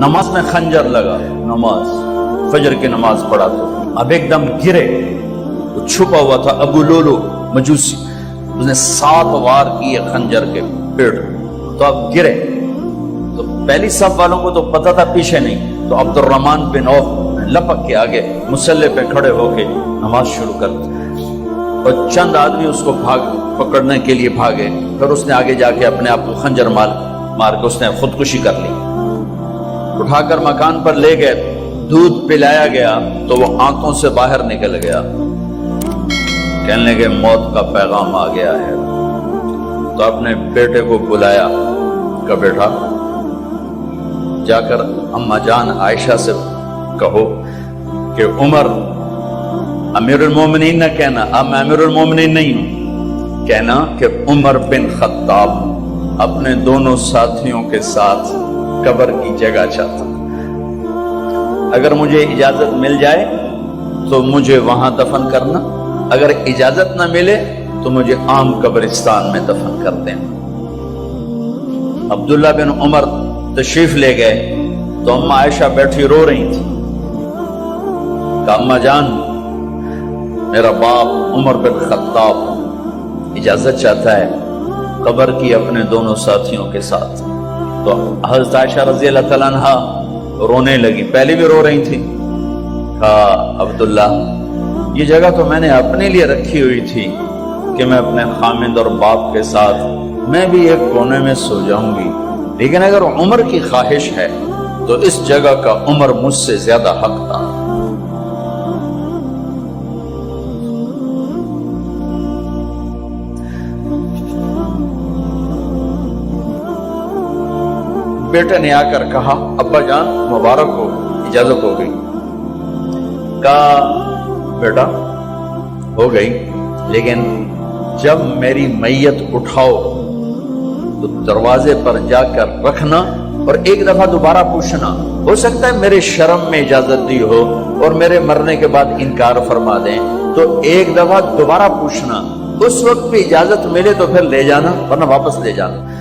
نماز میں خنجر لگا، نماز فجر کی نماز پڑھا تو اب ایک دم گرے، وہ چھپا ہوا تھا ابو لولو مجوسی، اس نے 7 وار کیے خنجر کے پیڑ، تو اب گرے تو پہلی صف والوں کو تو پتہ تھا پیچھے نہیں، تو عبد الرحمن بن عوف لپک کے آگے مصلی پہ کھڑے ہو کے نماز شروع کر دی، اور چند آدمی اس کو پکڑنے کے لیے بھاگے، پھر اس نے آگے جا کے اپنے آپ کو خنجر مار کے اس نے خودکشی کر لی، اٹھا کر مکان پر لے گئے، دودھ پلایا گیا تو وہ آنتوں سے باہر نکل گیا، کہنے لگے موت کا پیغام آ گیا ہے، تو اپنے بیٹے کو بلایا کہ بیٹا جا کر اماں جان عائشہ سے کہو کہ عمر امیر المومنین نہ کہنا، اب میں امیر المومنین نہیں ہوں، کہنا کہ عمر بن خطاب اپنے دونوں ساتھیوں کے ساتھ قبر کی جگہ چاہتا، اگر مجھے اجازت مل جائے تو مجھے وہاں دفن کرنا، اگر اجازت نہ ملے تو مجھے عام قبرستان میں دفن کر دینا۔ عبداللہ بن عمر تشریف لے گئے تو اماں عائشہ بیٹھی رو رہی تھی، کہا اماں جان میرا باپ عمر بن خطاب اجازت چاہتا ہے قبر کی اپنے دونوں ساتھیوں کے ساتھ، تو حضرت عائشہ رضی اللہ تعالیٰ عنہ رونے لگی، پہلے بھی رو رہی تھی، کہا عبداللہ یہ جگہ تو میں نے اپنے لیے رکھی ہوئی تھی کہ میں اپنے خامند اور باپ کے ساتھ میں بھی ایک کونے میں سو جاؤں گی، لیکن اگر عمر کی خواہش ہے تو اس جگہ کا عمر مجھ سے زیادہ حق تھا۔ بیٹے نے آ کر کہا ابا جان مبارک ہو، اجازت ہو گئی، کہا بیٹا ہو گئی، لیکن جب میری میت اٹھاؤ تو دروازے پر جا کر رکھنا اور ایک دفعہ دوبارہ پوچھنا، ہو سکتا ہے میرے شرم میں اجازت دی ہو اور میرے مرنے کے بعد انکار فرما دیں، تو ایک دفعہ دوبارہ پوچھنا، اس وقت بھی اجازت ملے تو پھر لے جانا ورنہ واپس لے جانا۔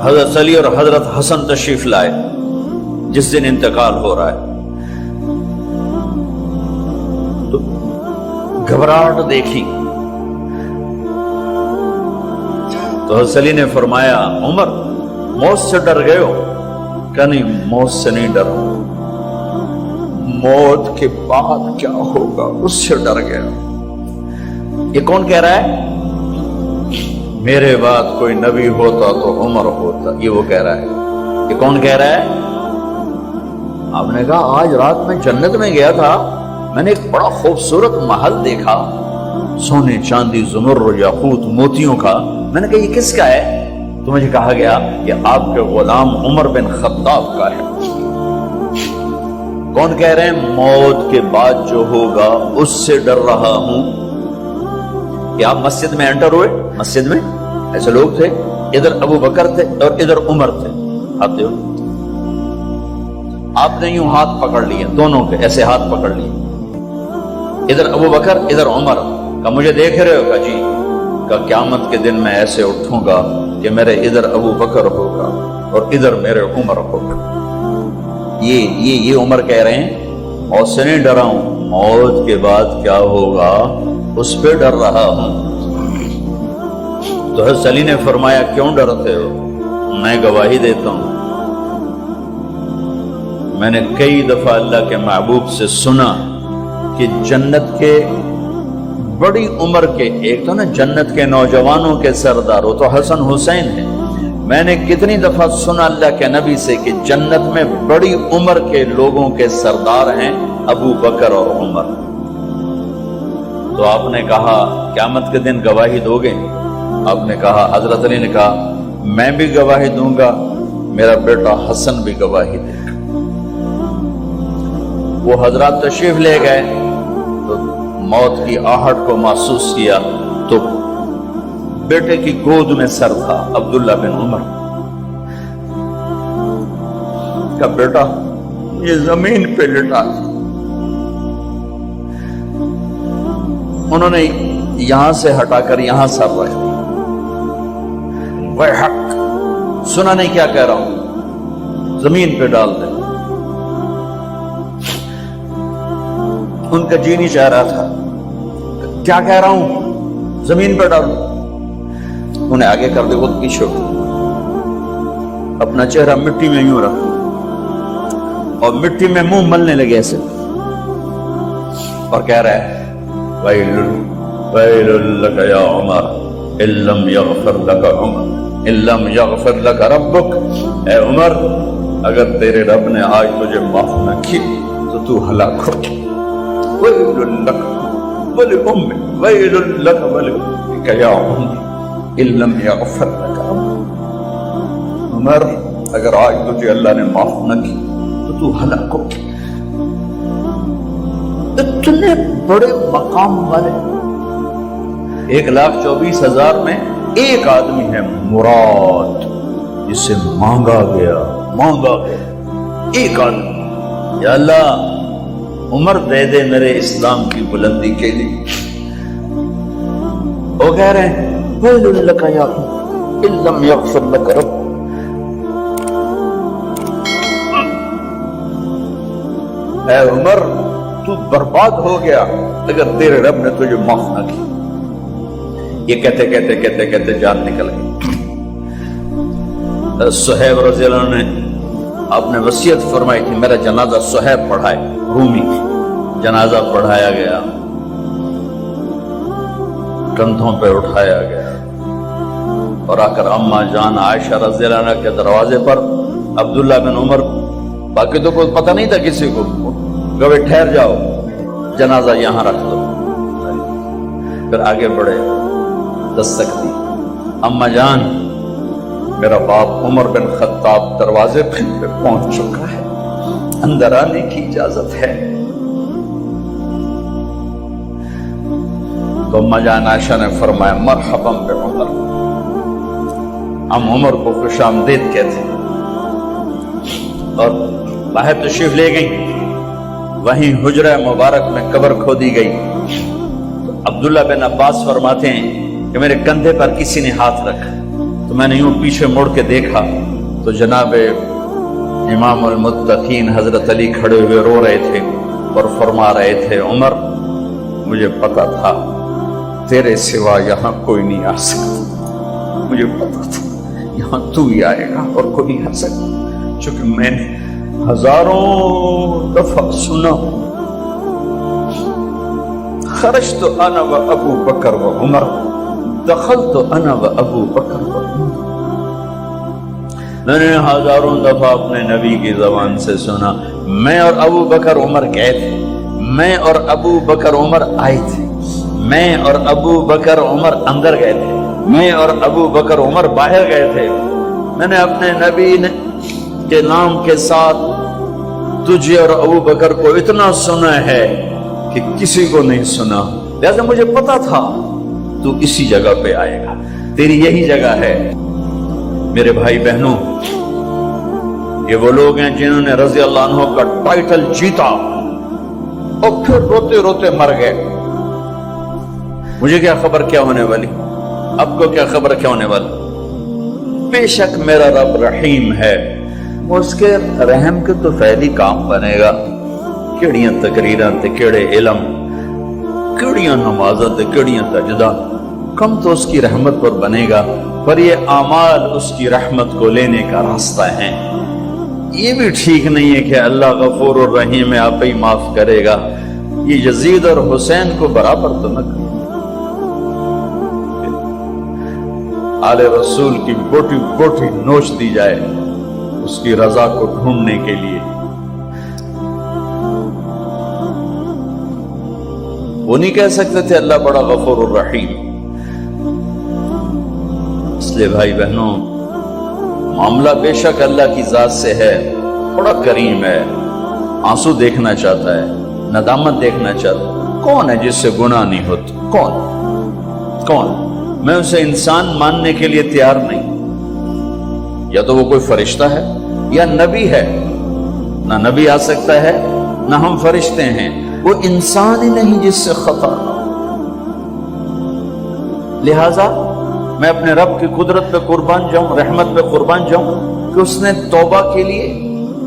حضرت علی اور حضرت حسن تشریف لائے جس دن انتقال ہو رہا ہے، تو گھبراہٹ دیکھی تو حضرت علی نے فرمایا عمر موت سے ڈر گئے ہو؟ کہ نہیں موت سے نہیں ڈرا، موت کے بعد کیا ہوگا اس سے ڈر گیا۔ یہ کون کہہ رہا ہے؟ میرے بعد کوئی نبی ہوتا تو عمر ہوتا، یہ وہ کہہ رہا ہے۔ یہ کون کہہ رہا ہے؟ آپ نے کہا آج رات میں جنت میں گیا تھا، میں نے ایک بڑا خوبصورت محل دیکھا، سونے چاندی زمرد یاقوت موتیوں کا، میں نے کہا یہ کس کا ہے؟ تو مجھے کہا گیا یہ آپ کے غلام عمر بن خطاب کا ہے۔ کون کہہ رہے ہیں موت کے بعد جو ہوگا اس سے ڈر رہا ہوں؟ کہ آپ مسجد میں انٹر ہوئے، مسجد میں ایسے لوگ تھے، ادھر ابو بکر تھے اور ادھر عمر تھے، آتے ہو آپ نے یوں ہاتھ پکڑ لیے، دونوں کے ایسے ہاتھ پکڑ لیے، ادھر ابو بکر ادھر عمر، کہ مجھے دیکھ رہے ہو؟ کہ جی، کہ قیامت کے دن میں ایسے اٹھوں گا کہ میرے ادھر ابو بکر ہوگا اور ادھر میرے عمر ہوگا۔ یہ عمر کہہ رہے ہیں موت سے نہیں ڈرا ہوں، موت کے بعد کیا ہوگا اس پہ ڈر رہا ہوں۔ تو حضرت علی نے فرمایا کیوں ڈرتے ہو؟ میں گواہی دیتا ہوں، میں نے کئی دفعہ اللہ کے محبوب سے سنا کہ جنت کے بڑی عمر کے، ایک تو نا جنت کے نوجوانوں کے سردار وہ تو حسن حسین ہیں، میں نے کتنی دفعہ سنا اللہ کے نبی سے کہ جنت میں بڑی عمر کے لوگوں کے سردار ہیں ابو بکر اور عمر۔ تو آپ نے کہا قیامت کے دن گواہی دو گے؟ آپ نے کہا، حضرت علی نے کہا میں بھی گواہی دوں گا، میرا بیٹا حسن بھی گواہی دے گا۔ وہ حضرات تشریف لے گئے تو موت کی آہٹ کو محسوس کیا تو بیٹے کی گود میں سر تھا عبداللہ بن عمر کا، بیٹا یہ زمین پہ لٹا، انہوں نے یہاں سے ہٹا کر یہاں سر رکھ دیا، وہ حق سنا نہیں کیا کہہ رہا ہوں، زمین پہ ڈال دیں. ان کا جی نہیں چاہ رہا تھا. کیا کہہ رہا ہوں؟ زمین پہ ڈالو. انہیں آگے کر دے، خود پیچھے اپنا چہرہ مٹی میں یوں رکھ اور مٹی میں منہ ملنے لگے ایسے، اور کہہ رہا ہے ویل ویل لک یا عمر ان لم یغفر لک عمر ان لم یغفر لک ربک. اے عمر، اگر تیرے رب نے آج تجھے معاف نہ کی تو ہلاک ہو. ویل لک ولأمک ویل لک ولأمک یا عمر ان لم یغفر لک ربک. عمر، اگر آج تجھے اللہ نے معاف نہ کی تو ہلاک ہو. اتنے بڑے مقام والے 1,24,000 میں ایک آدمی ہے مراد، جسے مانگا گیا ایک آدمی. یا اللہ، عمر دے دے میرے اسلام کی بلندی کے لیے. وہ کہہ رہے ہیں ویل لک یا عمر ان لم یغفر لک رب. اے عمر، تو برباد ہو گیا اگر تیرے رب نے تجھے معاف نہ کی. یہ کہتے کہتے کہتے کہتے جان نکل گئی. صہیب رضی اللہ عنہ نے آپ نے وصیت فرمائی تھی میرا جنازہ صہیب پڑھائے. رومی جنازہ پڑھایا گیا، کندھوں پہ اٹھایا گیا، اور آ کر اماں جان عائشہ رضی اللہ عنہ کے دروازے پر عبداللہ بن عمر، باقی تو کوئی پتہ نہیں تھا کسی کو، کہے ٹھہر جاؤ، جنازہ یہاں رکھ دو. پھر آگے بڑھے، دستک دی. اماں جان، میرا باپ عمر بن خطاب دروازے پہ پہنچ چکا ہے، اندر آنے کی اجازت ہے. تو اماں جان عائشہ نے فرمایا مرحبا بعمر. ہم عمر کو خوش آمدید کہتے اور باہر تشریف لے گئی. وہیں حجرہ مبارک میں قبر کھودی گئی. تو عبداللہ بن عباس فرماتے ہیں کہ میرے کندھے پر کسی نے ہاتھ رکھا تو میں نے یوں پیچھے مڑ کے دیکھا تو جناب امام المتقین حضرت علی کھڑے ہوئے رو رہے تھے اور فرما رہے تھے عمر، مجھے پتا تھا تیرے سوا یہاں کوئی نہیں آ سکتا. مجھے پتا تھا یہاں تو ہی آئے گا اور کوئی نہیں آ سکتا، چونکہ میں نے ہزاروں دفعہ سنا خرجت انا و ابو بکر و عمر دخلت انا و ابو بکر و عمر. میں نے ہزاروں دفعہ اپنے نبی کی زبان سے سنا میں اور ابو بکر عمر گئے تھے، میں اور ابو بکر عمر آئے تھے، میں اور ابو بکر عمر اندر گئے تھے، میں اور ابو بکر عمر باہر گئے تھے. میں نے اپنے نبی کے نام کے ساتھ تجھے اور ابو بکر کو اتنا سنا ہے کہ کسی کو نہیں سنا، لہذا مجھے پتا تھا تو اسی جگہ پہ آئے گا، تیری یہی جگہ ہے. میرے بھائی بہنوں، یہ وہ لوگ ہیں جنہوں نے رضی اللہ عنہ کا ٹائٹل جیتا اور پھر روتے روتے مر گئے. مجھے کیا خبر کیا ہونے والی، اب کو کیا خبر کیا ہونے والی. بے شک میرا رب رحیم ہے، اس کے رحم کے تو فعلی کام بنے گا. کیڑیاں تقریراں تے کیڑے علم، کیڑیاں نمازاں تے کیڑیاں سجدہ، کم تو اس کی رحمت پر بنے گا، پر یہ اعمال اس کی رحمت کو لینے کا راستہ ہے. یہ بھی ٹھیک نہیں ہے کہ اللہ غفور الرحیم ہے، آپ ہی معاف کرے گا. یہ یزید اور حسین کو برابر تو نہ کرے. آل رسول کی بوٹی بوٹی نوچ دی جائے اس کی رضا کو ڈھونڈنے کے لیے. وہ نہیں کہہ سکتے تھے اللہ بڑا غفور الرحیم. اس لیے بھائی بہنوں، معاملہ بے شک اللہ کی ذات سے ہے، بڑا کریم ہے، آنسو دیکھنا چاہتا ہے، ندامت دیکھنا چاہتا ہے. کون ہے جس سے گناہ نہیں ہوتا؟ کون؟ میں اسے انسان ماننے کے لیے تیار نہیں. یا تو وہ کوئی فرشتہ ہے یا نبی ہے. نہ نبی آ سکتا ہے نہ ہم فرشتے ہیں. وہ انسان ہی نہیں جس سے خطا نہ ہو. لہذا میں اپنے رب کی قدرت پہ قربان جاؤں، رحمت پہ قربان جاؤں کہ اس نے توبہ کے لیے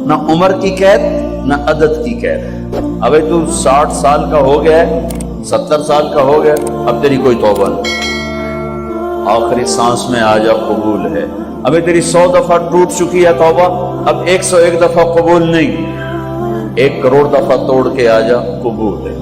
نہ عمر کی قید نہ عدد کی قید. ابھی تو 60 سال کا ہو گیا ہے، 70 سال کا ہو گیا، اب تیری کوئی توبہ نہیں، آخری سانس میں آ جا قبول ہے. ابھی تیری 100 دفعہ ٹوٹ چکی ہے توبہ، اب 101 دفعہ قبول نہیں، 1 کروڑ دفعہ توڑ کے آ جا قبول ہے.